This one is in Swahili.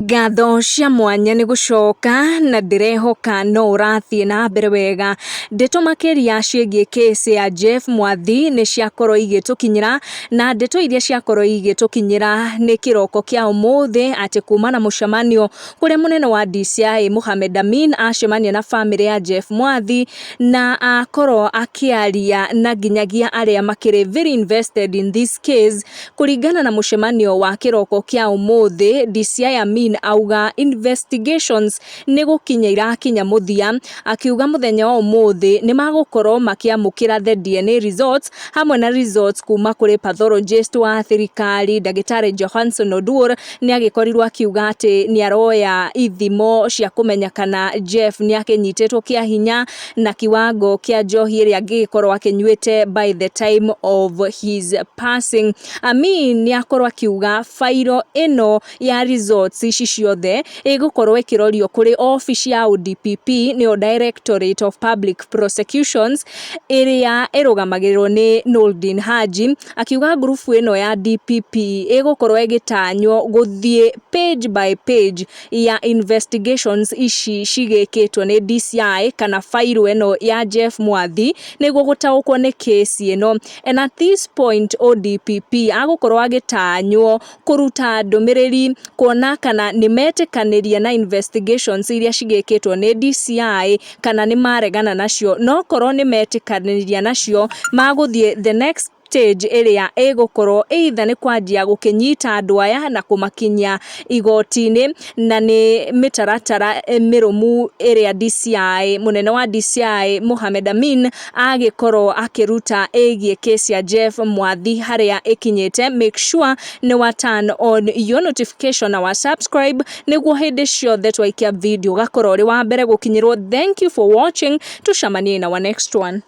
Ngatho cia mwanya ni gucoka na ndirehoka no urathie na mbere wega. Ndeto makiria ciĩgiĩ kesi ya Jeff Mwathi ni ciakorwo igitukinyira na ndeto iria ciakorwo igitukinyira ni kiroko kia umuthi ati kuma na mucemanio kuria munene wa DCI Mohamed Amin acemania na family ya Jeff Mwathi na akorwo akiaria na nginyagia aria makiri very invested in this case. Kuringana na mucemanio wa kiroko kia umuthi, DCI Amin auga investigations ni gukinya irakinya muthia, akiuga muthenya wa umuthi ni magukorwo makiamukira the DNA results hamwe na results kuma kuri pathologist wa thirikari Dagitari Johnson Odur. Ni agikorirwo akiuga ati ni aroya ithimo cia kumenya kana Jeff ni akinyitetwo kia hinya na kiwango kia njohi iria angikorwo akinyuite by the time of his passing. Amin ni akorwo akiuga fairo ino ya results ici ciothe igukorwo ikirorio kuri office ya DPP ni Directorate of Public Prosecutions iria irugamagirwo ni Noordin Haji. Akiuga grupu ino ya DPP igukorwo igitanyo guthie page by page ya investigations ici cigikitwo ni DCI kana fairo ino ya Jeff Mwathi niguo gutaukwo ni case ino. And at this point ODPP agukorwo agitanyo kuruta ndũmĩrĩri kuona kana ni metikaniria na investigations iria cigikitwo ni DCI kana ni maregana nacio. No korwo ni metikaniria nacio maguthie the next stage iria igukorwo either ni kwanjia gukinyita andu aya na kumakinya igoti-ini, na ni mitaratara mirumu iria DCI munene wa DCI Mohamed Amin agikorwo akiruta egie case ya Jeff Mwathi haria ikinyite. Make sure ni wa turn on your notification na wa subscribe niguo hindi ciothe twaikia video gakorwo ri wa mbere gukinyirwo. Thank you for watching. Tucemanie na our next one.